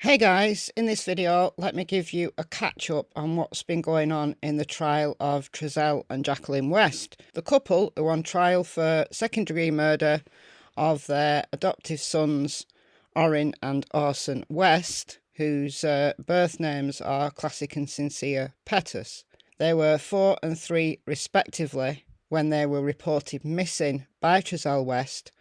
Hey guys, in this video let me give you a catch up on what's been going on in the trial of Trezell and Jacqueline West, the couple who are on trial for second-degree murder of their adoptive sons Orrin and Orson West, whose birth names are Classic and Sincere Pettus. They were 4 and 3 respectively when they were reported missing by Trezell West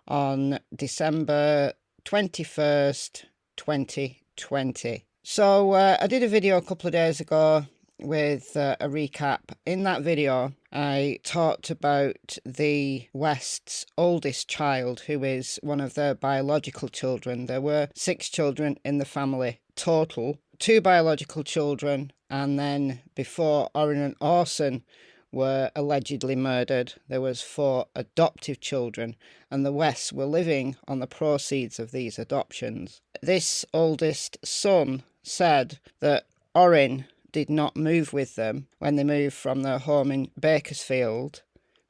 on December 21st 2020. So I did a video a couple of days ago with a recap. In that video I talked about the West's oldest child, who is one of their biological children. There were 6 children in the family total, 2 biological children, and then before Orrin and Orson were allegedly murdered, there was 4 adoptive children, and the Wests were living on the proceeds of these adoptions. This oldest son said that Orrin did not move with them when they moved from their home in Bakersfield,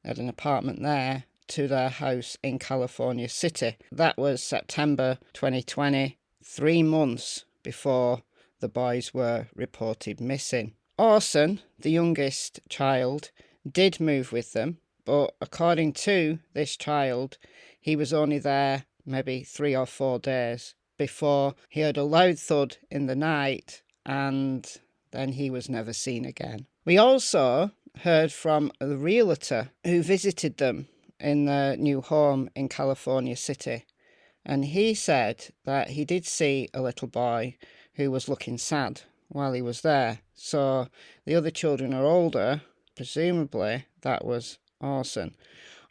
they had an apartment there, to their house in California City. That was September 2020, 3 months before the boys were reported missing. Orson, the youngest child, did move with them, but according to this child, he was only there maybe 3 or 4 days before he heard a loud thud in the night, and then he was never seen again. We also heard from the realtor who visited them in their new home in California City, and he said that he did see a little boy who was looking sad while he was there. So the other children are older, presumably that was Orson.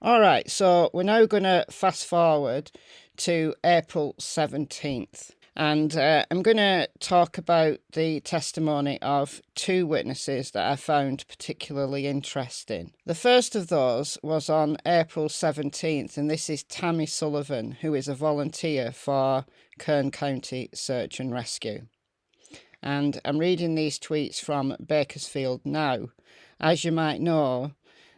Alright, so we're now going to fast forward to April 17th, and I'm going to talk about the testimony of 2 witnesses that I found particularly interesting. The first of those was on April 17th, and this is Tammy Sullivan, who is a volunteer for Kern County Search and Rescue. And I'm reading these tweets from Bakersfield now. As you might know,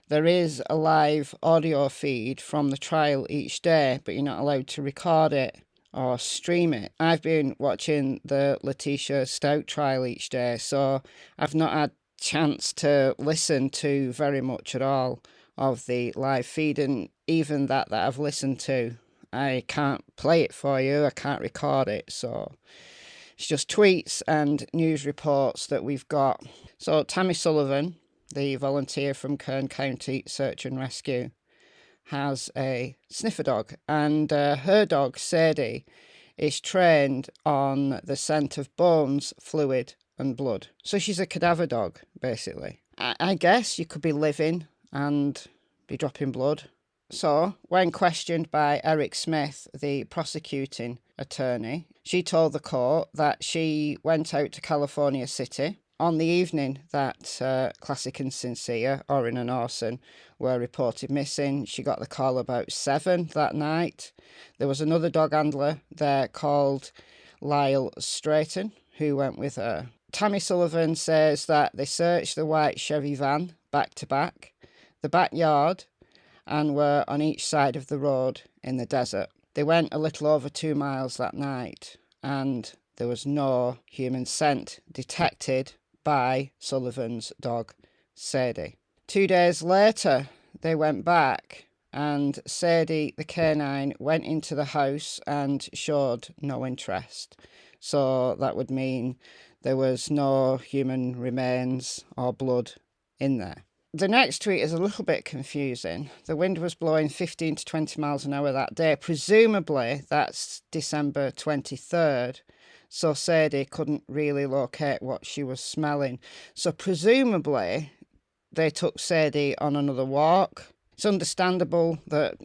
there is a live audio feed from the trial each day, but you're not allowed to record it or stream it. I've been watching the Letitia Stout trial each day, so I've not had chance to listen to very much at all of the live feed, and even that I've listened to, I can't play it for you, I can't record it, so it's just tweets and news reports that we've got. So Tammy Sullivan, the volunteer from Kern County Search and Rescue, has a sniffer dog, and her dog, Sadie, is trained on the scent of bones, fluid and blood. So she's a cadaver dog, basically. I guess you could be living and be dropping blood. So, when questioned by Eric Smith, the prosecuting attorney, she told the court that she went out to California City on the evening that Classic and Sincere, Orrin and Orson, were reported missing. She got the call about 7 that night. There was another dog handler there called Lyle Strayton, who went with her. Tammy Sullivan says that they searched the white Chevy van back to back, the backyard, and were on each side of the road in the desert. They went a little over 2 miles that night, and there was no human scent detected by Sullivan's dog, Sadie. 2 days later, they went back, and Sadie, the canine, went into the house and showed no interest. So that would mean there was no human remains or blood in there. The next tweet is a little bit confusing. The wind was blowing 15 to 20 miles an hour that day. Presumably, that's December 23rd. So Sadie couldn't really locate what she was smelling. So presumably, they took Sadie on another walk. It's understandable that,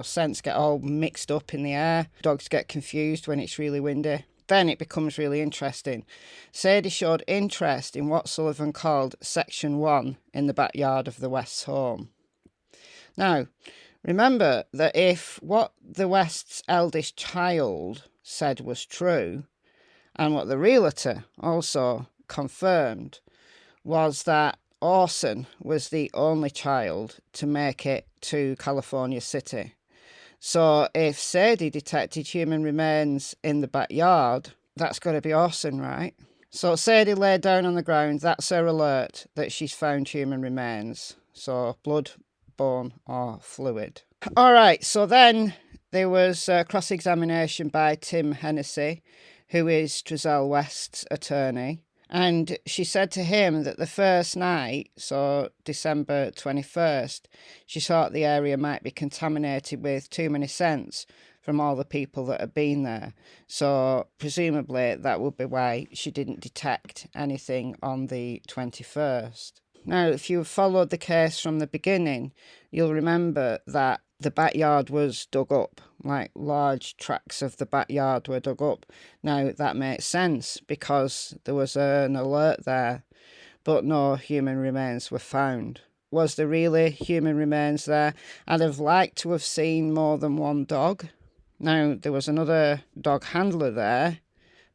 scents get all mixed up in the air. Dogs get confused when it's really windy. Then it becomes really interesting. Sadie showed interest in what Sullivan called Section 1 in the backyard of the West's home. Now, remember that if what the West's eldest child said was true, and what the realtor also confirmed, was that Orson was the only child to make it to California City. So if Sadie detected human remains in the backyard, That's got to be Orson, right? So Sadie laid down on the ground. That's her alert that she's found human remains. So blood, bone, or fluid. All right, so then there was cross-examination by Tim Hennessy, who is Trezell West's attorney. And she said to him that the first night, so December 21st, she thought the area might be contaminated with too many scents from all the people that had been there. So presumably that would be why she didn't detect anything on the 21st. Now, if you followed the case from the beginning, you'll remember that the backyard was dug up, like large tracts of the backyard were dug up. Now, that makes sense because there was an alert there, but no human remains were found. Was there really human remains there? I'd have liked to have seen more than one dog. Now, there was another dog handler there.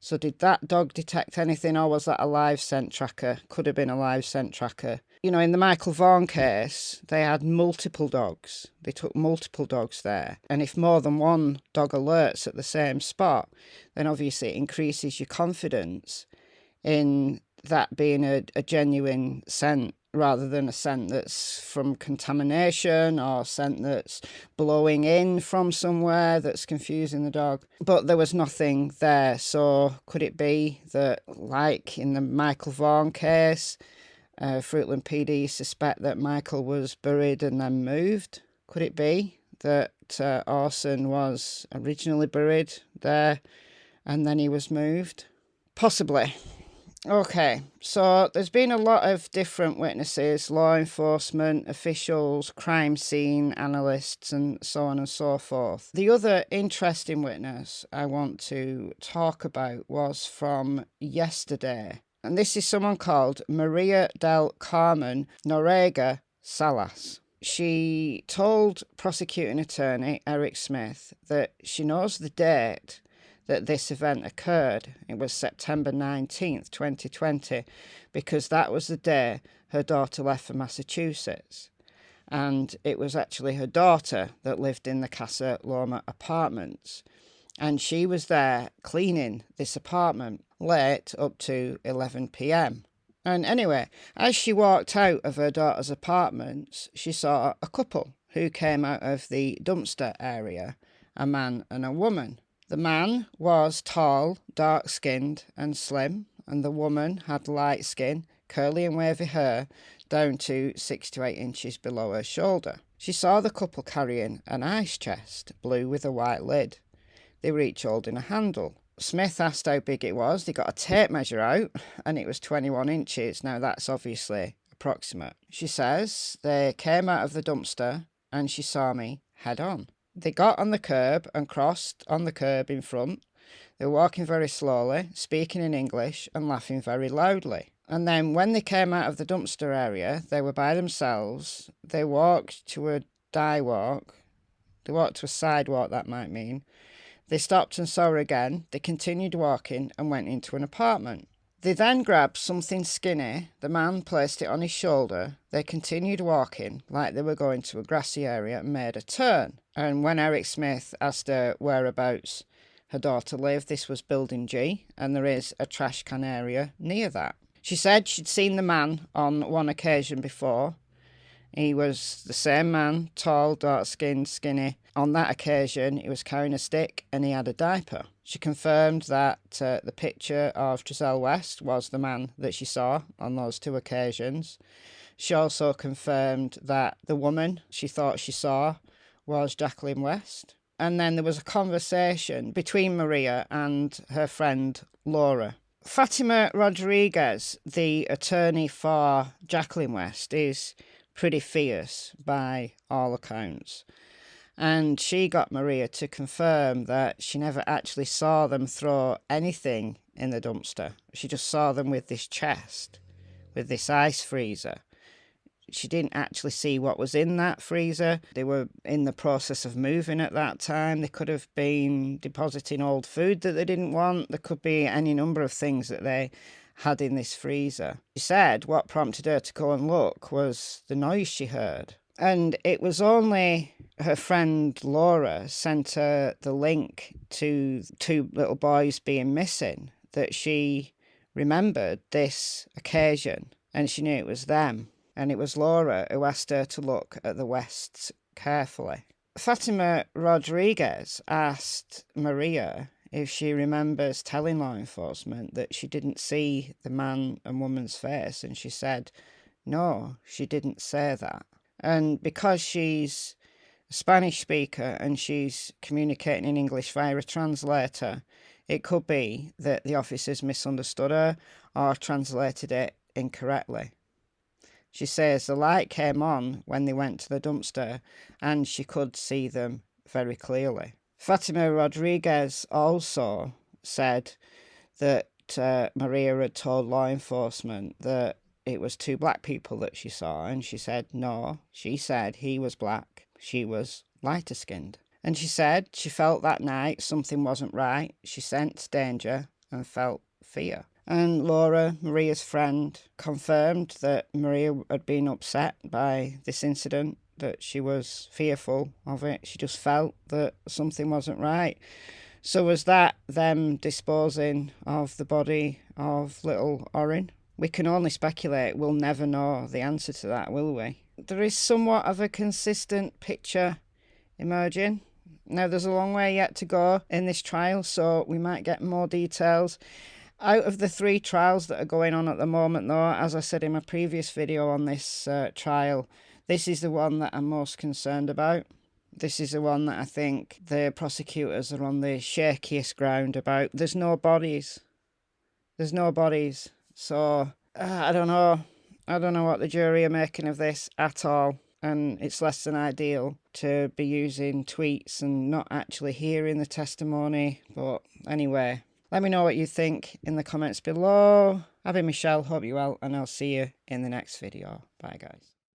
So did that dog detect anything, or was that a live scent tracker? Could have been a live scent tracker. You know, in the Michael Vaughan case, they had multiple dogs. They took multiple dogs there. And if more than one dog alerts at the same spot, then obviously it increases your confidence in that being a genuine scent, rather than a scent that's from contamination or a scent that's blowing in from somewhere that's confusing the dog. But there was nothing there, so could it be that, like in the Michael Vaughan case, Fruitland PD suspect that Michael was buried and then moved? Could it be that Orson was originally buried there and then he was moved? Possibly. Okay, so there's been a lot of different witnesses, law enforcement, officials, crime scene analysts, and so on and so forth. The other interesting witness I want to talk about was from yesterday. And this is someone called Maria del Carmen Noriega Salas. She told prosecuting attorney Eric Smith that she knows the date that this event occurred. It was September 19th, 2020, because that was the day her daughter left for Massachusetts. And it was actually her daughter that lived in the Casa Loma apartments. And she was there cleaning this apartment late up to 11 p.m. And anyway, as she walked out of her daughter's apartments, she saw a couple who came out of the dumpster area, a man and a woman. The man was tall, dark-skinned and slim, and the woman had light skin, curly and wavy hair, down to 6 to 8 inches below her shoulder. She saw the couple carrying an ice chest, blue with a white lid. They were each holding a handle. Smith asked how big it was. They got a tape measure out, and it was 21 inches. Now, that's obviously approximate. She says they came out of the dumpster, and she saw me head on. They got on the curb and crossed on the curb in front. They were walking very slowly, speaking in English and laughing very loudly. And then when they came out of the dumpster area, they were by themselves. They walked to a sidewalk. They walked to a sidewalk, that might mean. They stopped and saw her again. They continued walking and went into an apartment. They then grabbed something skinny. The man placed it on his shoulder. They continued walking like they were going to a grassy area and made a turn. And when Eric Smith asked her whereabouts her daughter lived, this was Building G, and there is a trash can area near that. She said she'd seen the man on one occasion before. He was the same man, tall, dark-skinned, skinny. On that occasion, he was carrying a stick and he had a diaper. She confirmed that the picture of Trezell West was the man that she saw on those two occasions. She also confirmed that the woman she thought she saw was Jacqueline West. And then there was a conversation between Maria and her friend Laura. Fatima Rodriguez, the attorney for Jacqueline West, is pretty fierce by all accounts. And she got Maria to confirm that she never actually saw them throw anything in the dumpster. She just saw them with this chest, with this ice freezer. She didn't actually see what was in that freezer. They were in the process of moving at that time. They could have been depositing old food that they didn't want. There could be any number of things that they had in this freezer. She said what prompted her to go and look was the noise she heard. And it was only her friend Laura sent her the link to two little boys being missing. that she remembered this occasion and she knew it was them. And it was Laura who asked her to look at the Wests carefully. Fatima Rodriguez asked Maria if she remembers telling law enforcement that she didn't see the man and woman's face, and she said no, she didn't say that. And because she's a Spanish speaker and she's communicating in English via a translator, it could be that the officers misunderstood her or translated it incorrectly. She says the light came on when they went to the dumpster and she could see them very clearly. Fatima Rodriguez also said that Maria had told law enforcement that it was two black people that she saw, and she said no, she said he was black, she was lighter skinned. And she said she felt that night something wasn't right, she sensed danger and felt fear. And Laura, Maria's friend, confirmed that Maria had been upset by this incident, that she was fearful of it. She just felt that something wasn't right. So was that them disposing of the body of little Orrin? We can only speculate. We'll never know the answer to that, will we? There is somewhat of a consistent picture emerging. Now, there's a long way yet to go in this trial, so we might get more details. Out of the 3 trials that are going on at the moment, though, as I said in my previous video on this trial, this is the one that I'm most concerned about. This is the one that I think the prosecutors are on the shakiest ground about. There's no bodies. There's no bodies. So, I don't know. I don't know what the jury are making of this at all. And it's less than ideal to be using tweets and not actually hearing the testimony. But anyway, let me know what you think in the comments below. I've been Michelle, hope you're well, and I'll see you in the next video. Bye, guys.